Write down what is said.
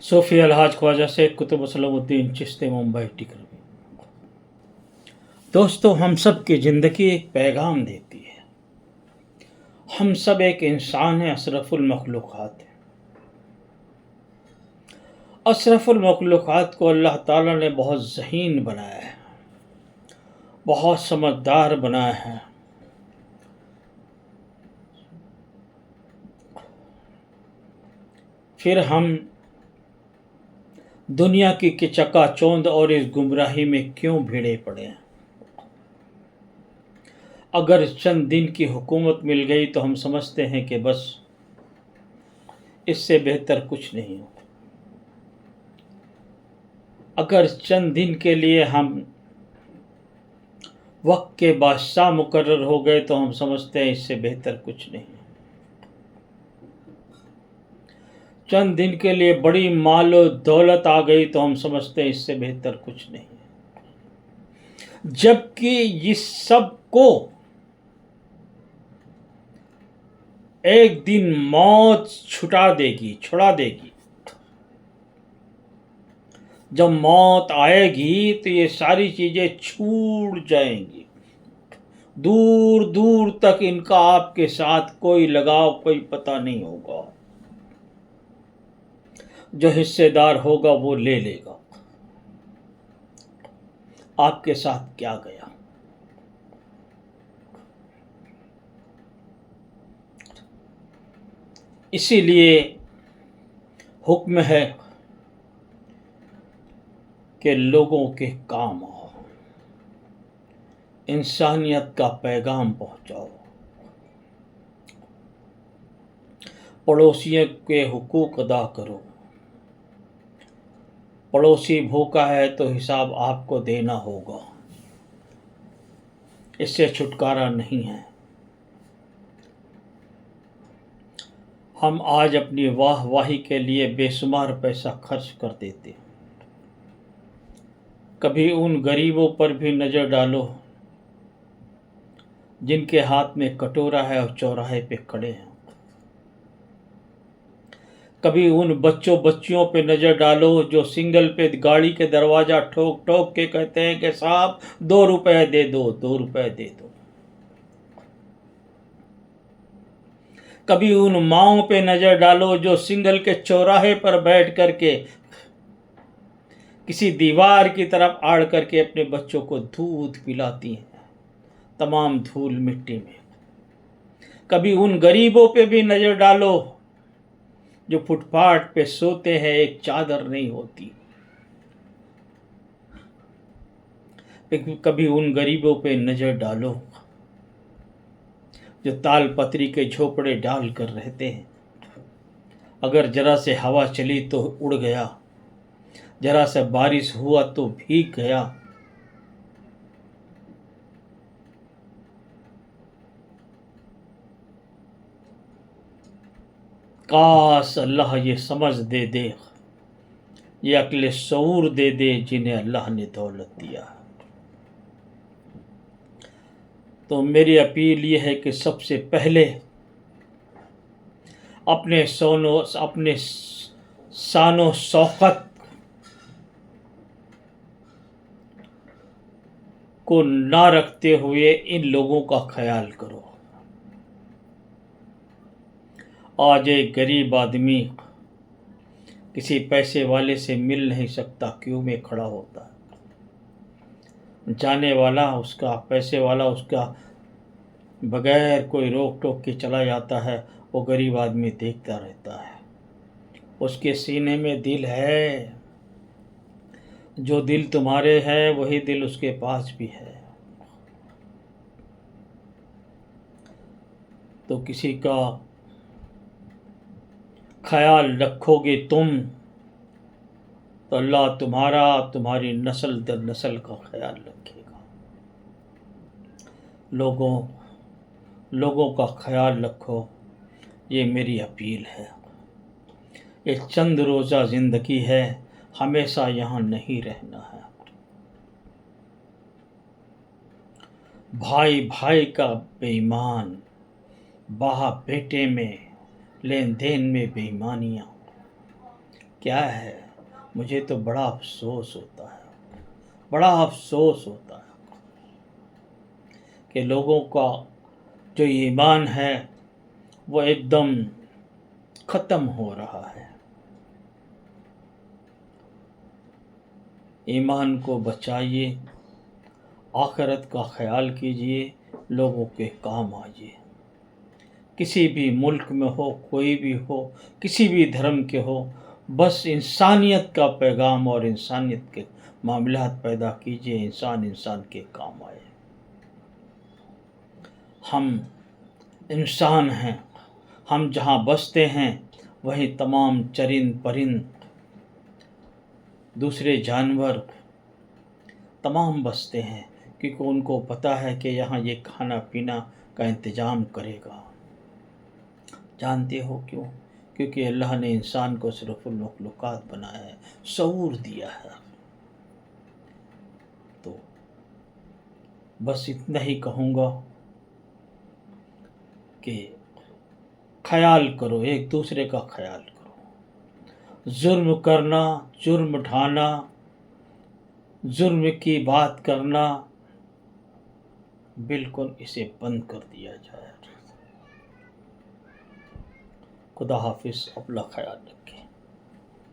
صوفی الحاج خواجہ سید قطب سلام الدین چشتی ممبئی ٹکر۔ دوستو، ہم سب کی زندگی ایک پیغام دیتی ہے۔ ہم سب ایک انسان ہیں، اشرف المخلوقات ہیں۔ اشرف المخلوقات کو اللہ تعالیٰ نے بہت ذہین بنایا ہے، بہت سمجھدار بنایا ہے۔ پھر ہم دنیا کی چکا چوند اور اس گمراہی میں کیوں بھیڑے پڑے ہیں؟ اگر چند دن کی حکومت مل گئی تو ہم سمجھتے ہیں کہ بس اس سے بہتر کچھ نہیں ہو۔ اگر چند دن کے لیے ہم وقت کے بادشاہ مقرر ہو گئے تو ہم سمجھتے ہیں اس سے بہتر کچھ نہیں۔ چند دن کے لیے بڑی مال و دولت آ گئی تو ہم سمجھتے ہیں اس سے بہتر کچھ نہیں، جبکہ اس سب کو ایک دن موت چھڑا دے گی۔ جب موت آئے گی تو یہ ساری چیزیں چھوٹ جائیں گی، دور دور تک ان کا آپ کے ساتھ کوئی لگاؤ، کوئی پتہ نہیں ہوگا۔ جو حصے دار ہوگا وہ لے لے گا۔ آپ کے ساتھ کیا گیا؟ اسی لیے حکم ہے کہ لوگوں کے کام آؤ، انسانیت کا پیغام پہنچاؤ، پڑوسیوں کے حقوق ادا کرو۔ پڑوسی بھوکا ہے تو حساب آپ کو دینا ہوگا، اس سے چھٹکارا نہیں ہے۔ ہم آج اپنی واہ واہی کے لیے بے شمار پیسہ خرچ کر دیتے۔ کبھی ان غریبوں پر بھی نظر ڈالو جن کے ہاتھ میں کٹورا ہے اور چوراہے پہ کھڑے ہیں۔ کبھی ان بچیوں پہ نظر ڈالو جو سنگل پہ گاڑی کے دروازہ ٹھوک ٹھوک کے کہتے ہیں کہ صاحب 2 روپے دے دو، 2 روپے دے دو۔ کبھی ان ماؤں پہ نظر ڈالو جو سنگل کے چوراہے پر بیٹھ کر کے کسی دیوار کی طرف آڑ کر کے اپنے بچوں کو دودھ پلاتی ہیں، تمام دھول مٹی میں۔ کبھی ان غریبوں پہ بھی نظر ڈالو جو فٹ پاتھ پہ سوتے ہیں، ایک چادر نہیں ہوتی۔ کبھی ان غریبوں پہ نظر ڈالو جو تال پتری کے جھوپڑے ڈال کر رہتے ہیں، اگر ذرا سے ہوا چلی تو اڑ گیا، ذرا سے بارش ہوا تو بھیگ گیا۔ کاش اللہ یہ سمجھ دے دے، یہ عقل شعور دے دے جنہیں اللہ نے دولت دیا۔ تو میری اپیل یہ ہے کہ سب سے پہلے اپنے شان و شوکت کو نہ رکھتے ہوئے ان لوگوں کا خیال کرو۔ آج ایک غریب آدمی کسی پیسے والے سے مل نہیں سکتا، کیوں میں کھڑا ہوتا ہے، جانے والا اس کا، پیسے والا اس کا بغیر کوئی روک ٹوک کے چلا جاتا ہے، وہ غریب آدمی دیکھتا رہتا ہے۔ اس کے سینے میں دل ہے، جو دل تمہارے ہے وہی دل اس کے پاس بھی ہے۔ تو کسی کا خیال رکھو گے تم تو اللہ تمہاری نسل در نسل کا خیال رکھے گا۔ لوگوں کا خیال رکھو، یہ میری اپیل ہے۔ یہ چند روزہ زندگی ہے، ہمیشہ یہاں نہیں رہنا ہے۔ بھائی بھائی کا بے ایمان، باپ بیٹے میں، لین دین میں بے ایمانیاں، کیا ہے، مجھے تو بڑا افسوس ہوتا ہے، بڑا افسوس ہوتا ہے کہ لوگوں کا جو ایمان ہے وہ ایک دم ختم ہو رہا ہے۔ ایمان کو بچائیے، آخرت کا خیال کیجیے، لوگوں کے کام آئیے۔ کسی بھی ملک میں ہو، کوئی بھی ہو، کسی بھی دھرم کے ہو، بس انسانیت کا پیغام اور انسانیت کے معاملات پیدا کیجیے، انسان کے کام آئے۔ ہم انسان ہیں، ہم جہاں بستے ہیں وہیں تمام چرند پرند، دوسرے جانور تمام بستے ہیں، کیونکہ ان کو پتہ ہے کہ یہاں یہ کھانا پینا کا انتظام کرے گا۔ جانتے ہو کیوں؟ کیونکہ اللہ نے انسان کو صرف المخلوقات بنایا ہے، شعور دیا ہے۔ تو بس اتنا ہی کہوں گا کہ خیال کرو، ایک دوسرے کا خیال کرو۔ ظلم کرنا، جرم ڈھانا، ظلم کی بات کرنا، بالکل اسے بند کر دیا جائے۔ خدا حافظ، اپنا خیال رکھیں۔